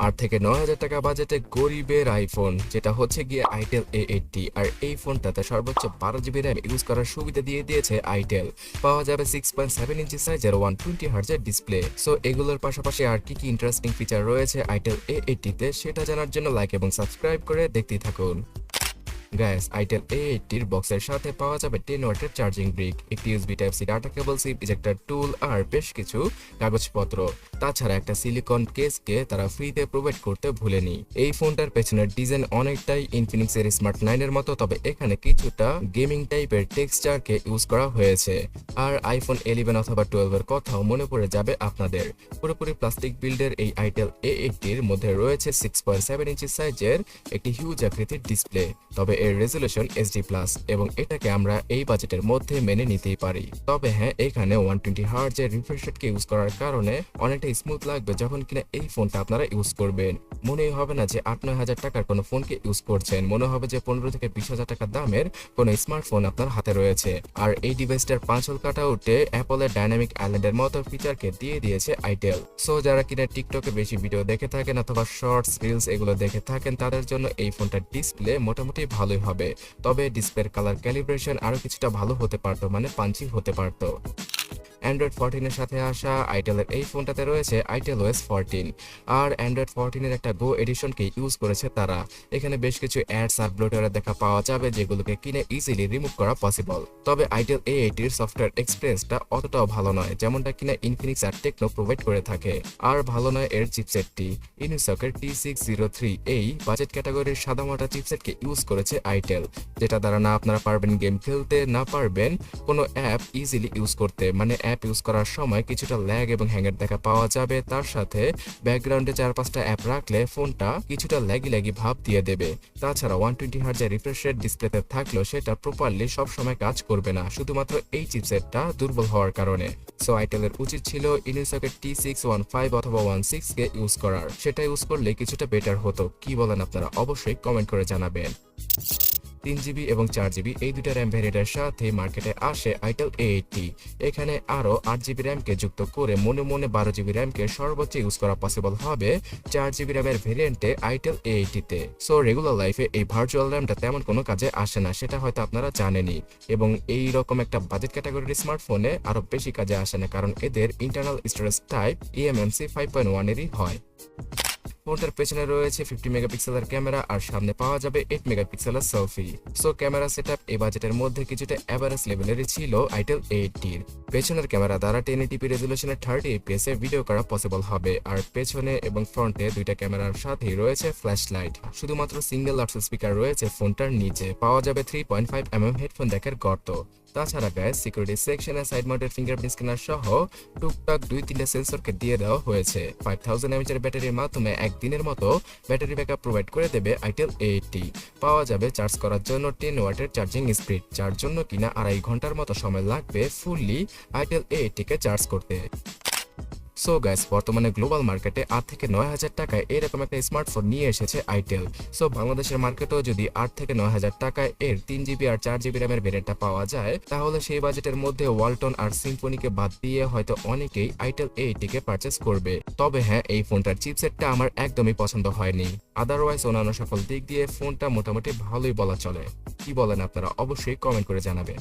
8 থেকে 9,000 টাকা বাজেটে গরিবের আইফোন, যেটা হচ্ছে গিয়ে আইটেল A80। আর এই ফোনটাতে সর্বোচ্চ 12 GB র্যাম ইউজ করার সুবিধা দিয়ে দিয়েছে আইটেল। পাওয়া যাবে 6.7 ইঞ্চি সাইজের 120 হার্জের ডিসপ্লে। সো এগুলোর পাশাপাশি আর কি কি ইন্টারেস্টিং ফিচার রয়েছে আইটেল A80 তে সেটা জানার জন্য লাইক এবং সাবস্ক্রাইব করে দেখতেই থাকুন। গাইস, আইটেল A80 বক্সের সাথে পাওয়া যাবে 10 ওয়াটের চার্জিং ব্রিক, একটি USB type C data cable, SIM ejector tool আর বেশ কিছু কাগজপত্র। তাছাড়া একটা সিলিকন কেসকে তারা ফ্রিতে প্রোভাইড করতে ভুলেনি। এই ফোনটার পেছনের ডিজাইন অনেকটাই ইনফিনিক্স এর স্মার্ট 9 এর মতো, তবে এখানে কিছুটা গেমিং টাইপের টেক্সচারকে ইউজ করা হয়েছে। আর আইফোন 11 অথবা 12 এর কথাও মনে পড়ে যাবে আপনাদের। পুরোপুরি প্লাস্টিক বিল্ডের এই আইটেল A80 এর মধ্যে রয়েছে 6.7 ইঞ্চি সাইজের একটি হিউজ আকৃতির ডিসপ্লে, তবে এর রেজুলেশন HD+, এবং এটাকে আমরা এই বাজেটের মধ্যে মেনে নিতেই পারি। তবে হ্যাঁ, এখানে 120 হার্জের রিফ্রেশ রেটকে ইউজ করার কারণে অনেকটা স্মুথ লাগবে যখন কিনা এই ফোনটা আপনারা ইউজ করবেন। মনেই হবে না যে 8-9 হাজার টাকার কোনো ফোনকে ইউজ করছেন, মনে হবে যে 15 থেকে 20 হাজার টাকা দামের কোনো স্মার্টফোন আপনার হাতে রয়েছে। আর এই ডিভাইসটার 5 হোল কাটআউটে অ্যাপলের ডাইনামিক আইল্যান্ডের মতো ফিচারকে দিয়ে দিয়েছে আইটেল। সো যারা কিনা টিকটকে বেশি ভিডিও দেখে থাকেন অথবা শর্টস রিলস এগুলো দেখে থাকেন, তাদের জন্য এই ফোনটার ডিসপ্লে মোটামুটি ভালোই হবে। তবে ডিসপ্লের কালার ক্যালিব্রেশন আরো কিছুটা ভালো হতে পারতো, মানে পাঞ্চি হতে পারতো। অ্যান্ড্রয়েড 14 এর সাথে আসা আইটেলের এই ফোনটাতে রয়েছে আইটেল OS 14। আর অ্যান্ড্রয়েড 14 এর একটা গো এডিশনকে ইউজ করেছে তারা। এখানে বেশ কিছু অ্যাডস আর ব্লোটারের দেখা পাওয়া যাবে, যেগুলোকে কিনে ইজিলি রিমুভ করা পসিবল। তবে আইটেল A80 এর সফটওয়্যার এক্সপিরিয়েন্সটা অতটাও ভালো নয়, যেমনটা কিনা ইনফিনিক্স আর টেকনো প্রোভাইড করে থাকে। আর ভালো নয় এর চিপসেটটি। ইউনিসকের T603 এই বাজেট ক্যাটাগরির সাদামাটা চিপসেটকে ইউজ করেছে আইটেল, যেটা দ্বারা না আপনারা পারবেন গেম খেলতে, না পারবেন কোনো অ্যাপ ইজিলি ইউজ করতে। মানে অ্যাপ ইউজ করার সময় কিছুটা ল্যাগ এবং হ্যাঙ্গের দেখা পাওয়া যাবে। তার সাথে ব্যাকগ্রাউন্ডে 4-5টা অ্যাপ রাখলে ফোনটা কিছুটা ল্যাগি ভাব দিয়ে দেবে। তাছাড়া 120 হার্জের রিফ্রেশ রেট ডিসপ্লেতে থাকলেও সেটা প্রপারলি সব সময় কাজ করবে না, শুধুমাত্র এই চিপসেটটা দুর্বল হওয়ার কারণে। সো আইটেলের উচিত ছিল ইউনিসকের T615 অথবা 16 কে ইউজ করার। সেটা ইউজ করলে কিছুটা বেটার হতো। কি বলেন আপনারা? অবশ্যই কমেন্ট করে জানাবেন। 3GB এবং 4GB এই দুটা র্যাম ভ্যারিয়েন্টের সাথে মার্কেটে আসে আইটেল A80। এখানে আরো 8GB র্যামকে যুক্ত করে মনে 12GB র্যামকে সর্বোচ্চ ইউজ করা পসিবল হবে 4GB র্যামের ভ্যারিয়েন্টে আইটেল A80 তে। সো রেগুলার লাইফে এই ভার্চুয়াল র্যামটা তেমন কোনো কাজে আসে না, সেটা হয়তো আপনারা জানেনই। এবং এই রকম একটা বাজেট ক্যাটাগরির স্মার্টফোনে আরো বেশি কাজে আসে না, কারণ এদের ইন্টারনাল স্টোরেজ টাইপ eMMC 5.1 এরই হয়। ফোনটার পেছনে রয়েছে 50 মেগাপিক্সেলের ক্যামেরা আর সামনে পাওয়া যাবে 8 মেগাপিক্সেলের সেলফি। সো ক্যামেরা সেটআপ এই বাজেটের মধ্যে কিছুটা এভারেজ লেভেলেরই ছিল আইটেল A80-র। পেছনের ক্যামেরা দ্বারা 1080p রেজুলেশনের 30 fps এ ভিডিও করা পসিবল হবে। আর পেছনে এবং ফ্রন্টে দুইটা ক্যামেরার সাথেই রয়েছে ফ্ল্যাশ লাইট। শুধুমাত্র সিঙ্গেল লাউড স্পিকার রয়েছে ফোনটার নিচে। পাওয়া যাবে 3.5mm হেডফোন জ্যাকের গর্ত। তাছাড়া গাইস, সিকিউরিটি সেকশনে সাইড মাউন্টেড ফিঙ্গারপ্রিন্ট স্ক্যানার সহ টুকটাক 2-3টা সেন্সরকে দিয়ে দেওয়া হয়েছে। 5000 mAh এর ব্যাটারির মাধ্যমে একদিনের মতো ব্যাটারি ব্যাকআপ প্রোভাইড করে দেবে আইটেল A80। পাওয়া যাবে চার্জ করার জন্য 10 ওয়াটের চার্জিং স্পিড, যার জন্য কিনা 2.5 ঘন্টার মতো সময় লাগবে ফুললি আইটেল A80 কে চার্জ করতে। সো গাইস, বর্তমানে গ্লোবাল মার্কেটে 8 থেকে 9 হাজার টাকায় এরকম একটা স্মার্টফোন নিয়ে এসেছে আইটেল। সো বাংলাদেশের মার্কেটেও যদি 8 থেকে 9 হাজার টাকায় এর 3GB আর 4GB র্যামের ভেরিয়েন্টটা পাওয়া যায়, তাহলে সেই বাজেটের মধ্যে ওয়ালটন আর সিম্ফনিকে বাদ দিয়ে হয়তো অনেকেই আইটেল A80 কে পারচেস করবে। তবে হ্যাঁ, এই ফোনটার চিপসেটটা আমার একদমই পছন্দ হয়নি। আদারওয়াইজ অন্যান্য সকল দিক দিয়ে ফোনটা মোটামুটি ভালোই বলা চলে। কি বলেন আপনারা? অবশ্যই কমেন্ট করে জানাবেন।